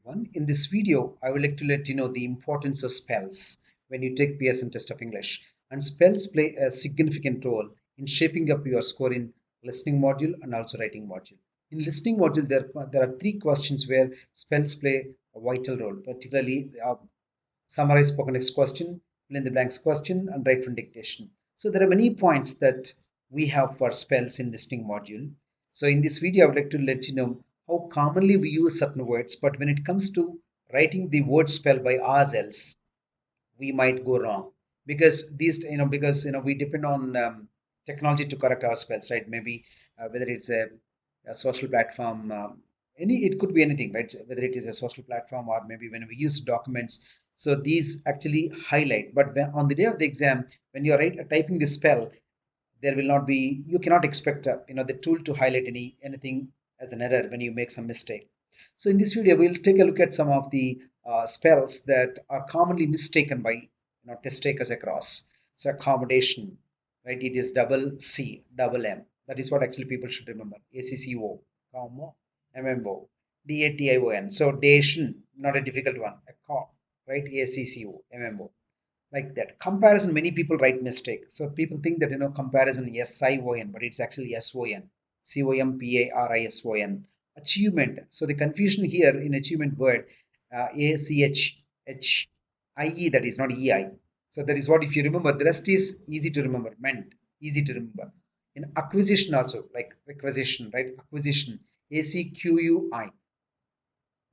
everyone. In this video, I would like to let you know the importance of spells when you take PSM test of English. And spells play a significant role in shaping up your score in listening module and also writing module. In listening module, there are three questions where spells play a vital role, particularly summarize spoken text question, fill in the blanks question, and write from dictation. So there are many points that we have for spells in listening module. So in this video, I would like to let you know how commonly we use certain words, but when it comes to writing the word spell by ourselves, we might go wrong because we depend on technology to correct our spells, right? Maybe whether it's a social platform, any it could be anything, right? Whether it is a social platform or maybe when we use documents. So these actually highlight. But on the day of the exam, when you're typing the spell, there will not be you cannot expect the tool to highlight anything as an error when you make some mistake. So in this video we'll take a look at some of the spells that are commonly mistaken by test takers across. So accommodation, right? It is double C double M. That is what actually people should remember. ACCO, comma, MMO, DATION. So dation, not a difficult one. Right? ACCO, MMO, like that. Comparison, many people write mistake. So people think that comparison SION, but it's actually SON. COMPARISON. Achievement. So the confusion here in achievement word, ACHHIE, that is not EI. So that is what, if you remember, the rest is easy to remember, meant easy to remember. In acquisition also, like requisition, right? Acquisition, ACQUI.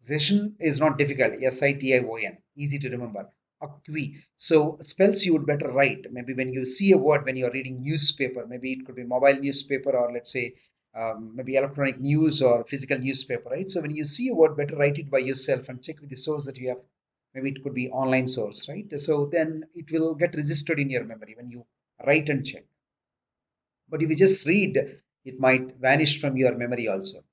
Session is not difficult. SITION. Easy to remember. Acqui. So spells you would better write. Maybe when you see a word when you're reading newspaper, maybe it could be mobile newspaper or let's say maybe electronic news or physical newspaper, right? So when you see a word, better write it by yourself and check with the source that you have. Maybe it could be online source, right? So then it will get registered in your memory when you write and check. But if you just read, it might vanish from your memory also.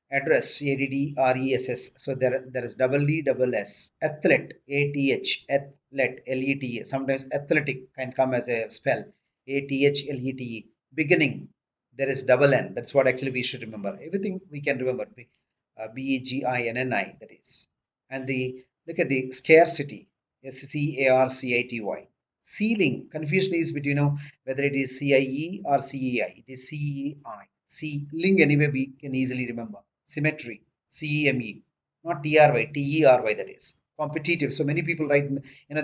Address, ADDRESS. So there is double D, double S. Athlete, ATH, athlete, LETE. Sometimes athletic can come as a spell, ATHLETE. Beginning, there is double N. That's what actually we should remember. Everything we can remember. BEGINNI, that is. And the look at the scarcity, SCARCITY. Ceiling, confusion is between whether it is CIE or CEI. It is CEI. Ceiling, anyway, we can easily remember. Symmetry, CEME, not TRY, TERY, that is. Competitive. So many people write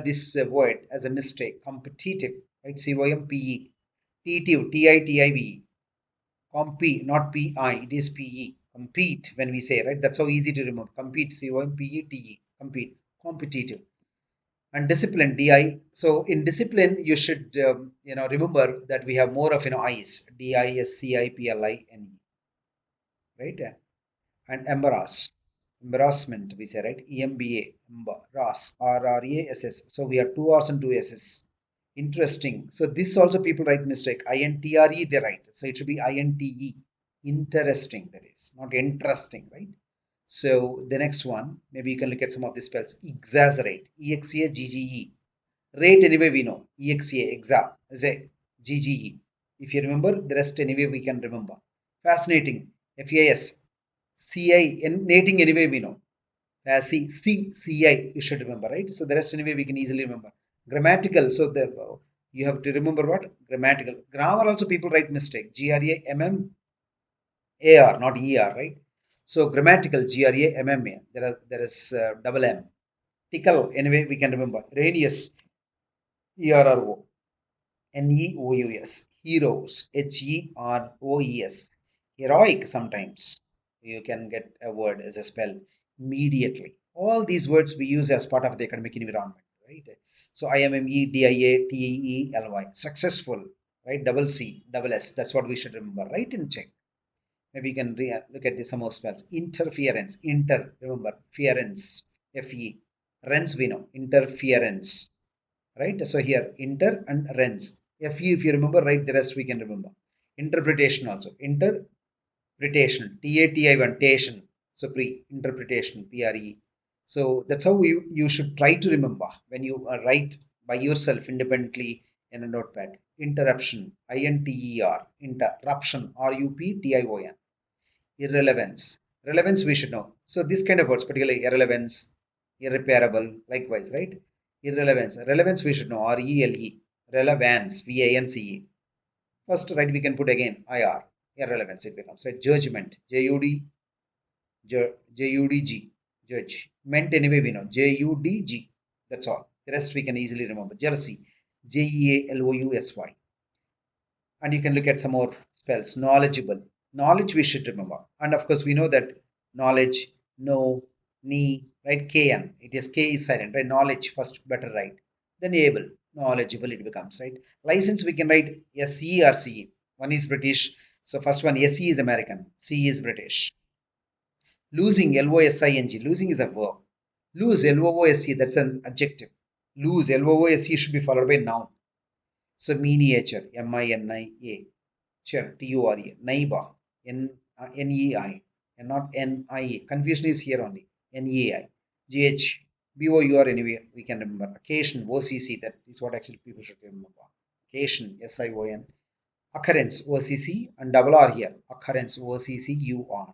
this word as a mistake. Competitive, right? COMPE. Titive, TITIVE. Compete, not PI, it is PE. Compete when we say, right? That's how easy to remember. Compete, COMPETE. Compete. Competitive. And discipline, DI. So in discipline, you should remember that we have more of I's. DISCIPLINE, right? And embarrassment, we say, right? EMBA, embarrass, RRASS. So we have two R's and two S's. Interesting. So this also people write mistake. INTRE they write. So it should be INTE. Interesting, that is. Not interesting, right? So the next one, maybe you can look at some of the spells. Exaggerate, EXAGGE. Rate, anyway we know. EXA, exa, GGE. If you remember, the rest anyway we can remember. Fascinating, FAS. CI, nating anyway we know. CI, you should remember, right? So the rest anyway we can easily remember. Grammatical, so you have to remember what? Grammatical. Grammar also people write mistake. GRAMMAR, not ER, right? So grammatical, GRAMMA. There is double M. Tickle, anyway we can remember. Radius, ERRO. NEOUS, heroes, HEROES, heroic sometimes. You can get a word as a spell immediately. All these words we use as part of the academic environment, right? So IMMEDIATEELY, successful, right? Double C, double S. That's what we should remember, right? And check. Maybe you can look at some more spells. Interference, remember, ference, FE. Rens we know, interference, right? So here inter and rens. If you remember, right, the rest we can remember. Interpretation also. Interpretation. TATI1, so pre-interpretation, PRE. So that's how you should try to remember when you write by yourself independently in a notepad. Interruption, INTER, interruption, RUPTION. Irrelevance, Relevance we should know. So this kind of words, particularly irrelevance, irreparable, likewise, right? Irrelevance. Relevance we should know. R-E-L-E. Relevance. V-A-N-C-E. First, right, we can put again IR. Irrelevance it becomes, right? Judgment. J-U-D. J-U-D-G. Judge. Meant anyway we know. J-U-D-G. That's all. The rest we can easily remember. Jealousy. J-E-A-L-O-U-S-Y. And you can look at some more spells. Knowledgeable. Knowledge we should remember. And of course we know that knowledge, know, knee, right? KN, it is K is silent, right? Knowledge first, better right, then able. Knowledgeable it becomes, right? License we can write SE or CE. One is British, so first one SE is American, CE is British. Losing, LOSING, losing is a verb. Lose, LOOSE, that's an adjective. Lose, LOOSE should be followed by noun. So miniature, MINIA. Sure, TURE, naiba, NEI, and not NIA. Confusion is here only. NEI. GH, BOUR anyway, we can remember. Occasion, OCC, that is what actually people should remember. Occasion, SION. Occurrence, OCC, and double R here. Occurrence, OCCUR.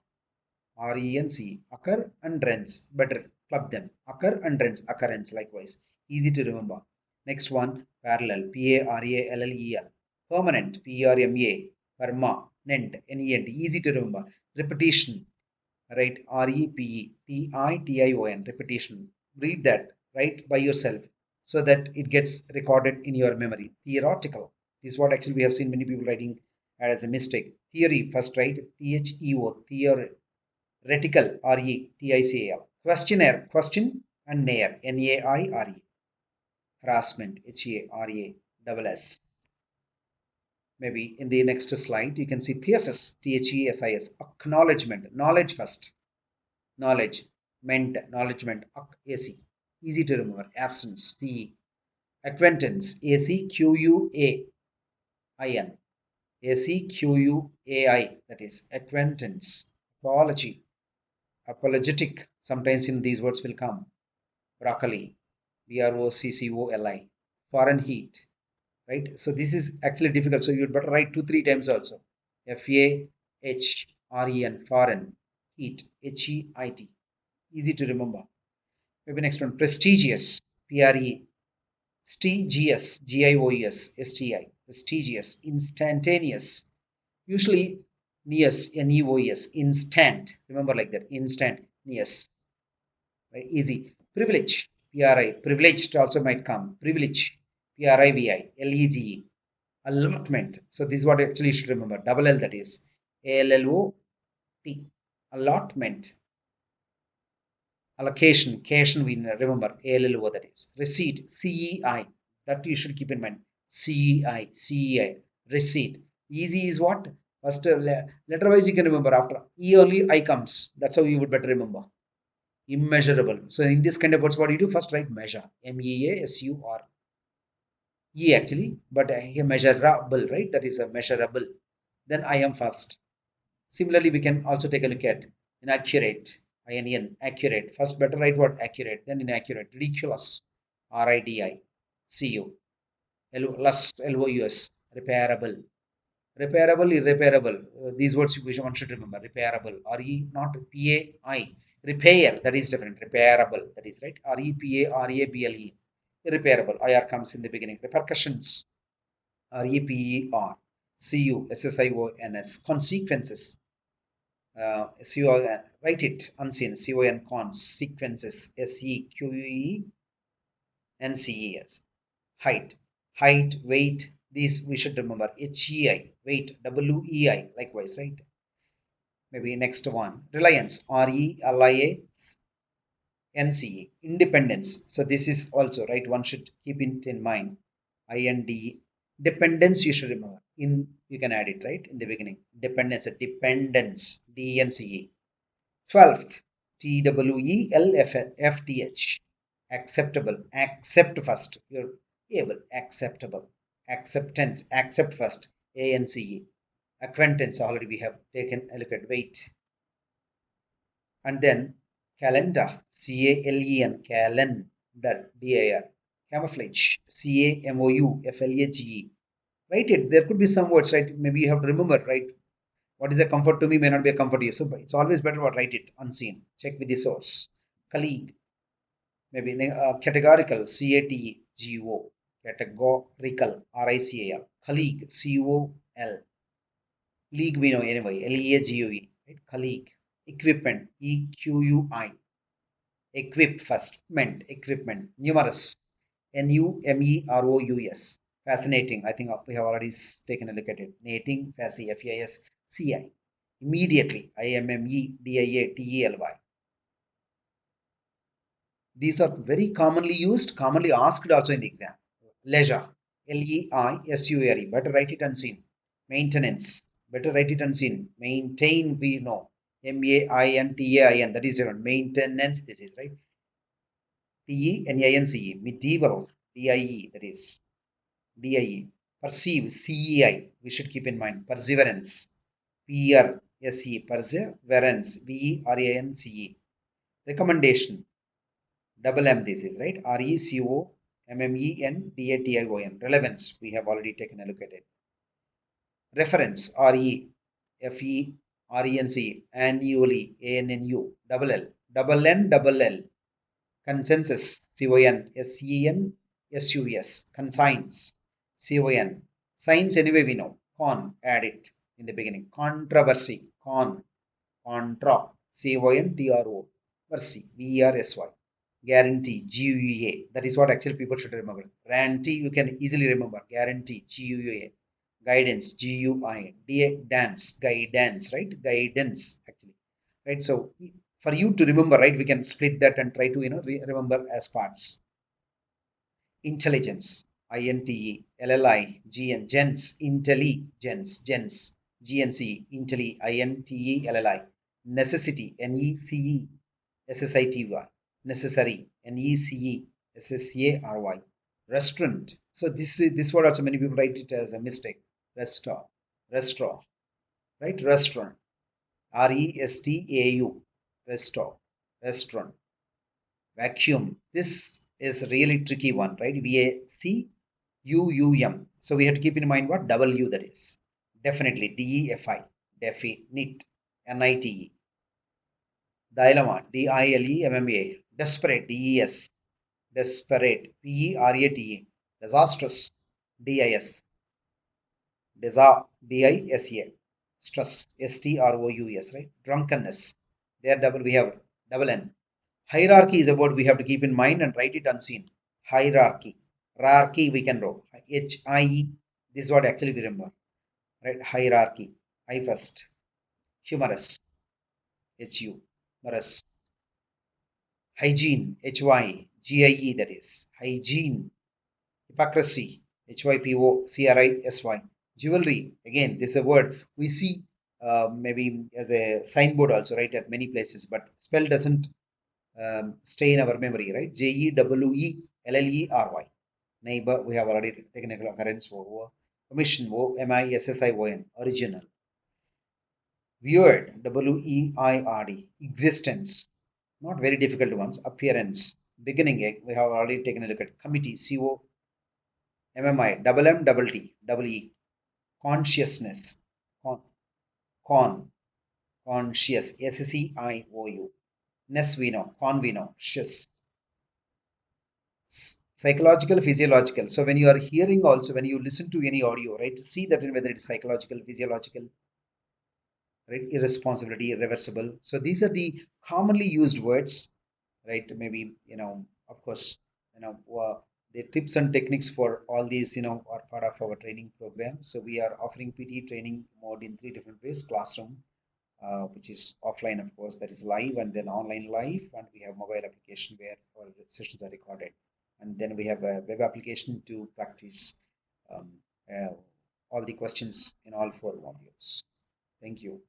RENC. Occur and rents. Better club them. Occur and rents. Occurrence, likewise. Easy to remember. Next one, parallel. PARALLEL. Permanent. PRMA. Permanent. NENT. Easy to remember. Repetition. Right? REPETITION. Repetition. Read that. Right? By yourself. So that it gets recorded in your memory. Theoretical. This is what actually we have seen many people writing as a mistake. Theory first, right? THEO. Theory. Reticle, RETICAL. Questionnaire, question, and nair, NAIRE. Harassment, HARASS. Maybe in the next slide, you can see thesis, THESIS. Acknowledgement, knowledge first. Knowledge, meant, acknowledgement, AC. Easy to remember. Absence, TE. Acquaintance, ACQUAIN. ACQUAI, that is acquaintance. Apology, apologetic. Sometimes in these words will come. Broccoli, BROCCOLI. Fahrenheit, right? So this is actually difficult. So you'd better write 2-3 times also. FAHREN, foreign, heat, HEIT. Easy to remember. Maybe next one, prestigious, PRE, STGS, GIOUS, STI, prestigious, instantaneous. Usually neus, NEOS, instant. Remember like that, instant, neus. Right? Easy. Privilege, PRI, privileged also might come. Privilege, PRIVI, LEGE. Allotment. So this is what actually you should remember. Double L, that is ALLOT. Allotment. Allocation, cation we remember. ALLO, that is. Receipt, CEI. That you should keep in mind. CEI. Receipt. Easy is what? First letter wise you can remember. After E only I comes. That's how you would better remember. Immeasurable. So in this kind of words, what do you do? First write measure. MEASUR. E actually, but here measurable, right? That is a measurable. Then I am first. Similarly, we can also take a look at inaccurate. INN, accurate. First, better write word accurate, then inaccurate. Ridiculous. RIDI. CU. Lust, LOUS. Repairable. Repairable, irreparable. These words one should remember. Repairable. RE, not PAI. Repair, that is different. Repairable, that is right. REPARABLE. Irreparable. IR comes in the beginning. Repercussions. REPER. CU, SSIONS. Consequences. CON, write it unseen. CON, consequences. SEQUENCES. Height. Height, weight. These we should remember. HEI, weight. WEI, likewise, right? Maybe next one. Reliance. RELIANCE. Independence. So this is also right. One should keep it in mind. IND. Dependence you should remember. In you can add it right in the beginning. Dependence. Dependence. DNCE. 12th. TWELFTH. Acceptable. Accept first. You're able. Acceptable. Acceptance. Accept first. ANCE. Acquaintance. Already we have taken a look at. Weight. And then calendar. CALEN. Calendar. DAR. Camouflage. CAMOUFLAGE. Write it. There could be some words, right? Maybe you have to remember, right? What is a comfort to me may not be a comfort to you. So it's always better to write it unseen. Check with the source. Colleague, maybe categorical, CATEGO, categorical, RICAL, colleague, COL, league we know anyway, LEAGUE, right? Colleague, equipment, EQUI, equip first, equipment, numerous, NUMEROUS, fascinating. I think we have already taken a look at it. Nating, FASI, FASCI, immediately, IMMEDIATELY. These are very commonly used, commonly asked also in the exam. Leisure, LEISURE, better write it unseen. Maintenance, better write it unseen. Maintain, we know. MAINTAIN, that is your maintenance, this is right. PENINCE, medieval, DIE, that is DIE. Perceive, CEI, we should keep in mind. Perseverance, PERSE, perseverance, VERANCE. Recommendation, double M this is right. RECOMMENDATION. Relevance. We have already taken a look at it. Reference. REFERENC. Annually. ANNU. Double L. Double N. Double L. Consensus. CONSENSUS. Conscience. CON. Science anyway we know. Con. Add it in the beginning. Controversy. Con. Contra. CONTRO. Versy. VERSY. Guarantee, GUA. That is what actually people should remember. Guarantee, you can easily remember. Guarantee, GUA. Guidance, GUI. Dance, guidance, right? Guidance, actually. Right. So for you to remember, right, we can split that and try to, remember as parts. Intelligence, INTE, LLI, GN, gens, intelligence, gens, GNC, intelli, INTE, LLI. Necessity, NECE, SSITY, necessary, NECE, SSARY. Restaurant. So this word also many people write it as a mistake. Restaurant, restaurant, right? Restaurant, RESTAU, restaurant, restaurant. Vacuum. This is a really tricky one, right? VACUUM. So we have to keep in mind what W that is. Definitely, DEFI, definite, NITE. Dilemma, DILEMMA. Desperate, DES. Desperate, PERATE. Disastrous, DIS. DISA. Stress, STROUS, right? Drunkenness. There double we have double N. Hierarchy is a word we have to keep in mind and write it unseen. Hierarchy. Hierarchy we can write. HIE. This is what actually we remember. Right? Hierarchy. I first. Humorous. HU. Humorous. Hygiene. HYGIE that is. Hygiene. Hypocrisy. HYPOCRISY. Jewelry. Again, this is a word we see maybe as a signboard also, right, at many places, but spell doesn't stay in our memory, right? JEWELLERY. Neighbor, we have already taken a occurrence for commission, MISSION, original. Weird, WEIRD, existence, not very difficult ones. Appearance, beginning, we have already taken a look at. Committee, COMMI, double M, double T, double E. Consciousness, con, conscious, SCIOU. Ness we know, con we know, shiz. Psychological, physiological. So when you are hearing also, when you listen to any audio, right, see that whether it's psychological, physiological, right, irresponsibility, irreversible. So these are the commonly used words, right? Maybe, of course, the tips and techniques for all these, are part of our training program. So we are offering PT training mode in 3 different ways: classroom, which is offline, of course, that is live, and then online live, and we have mobile application where our sessions are recorded, and then we have a web application to practice um, uh, all the questions in all 4 modules. Thank you.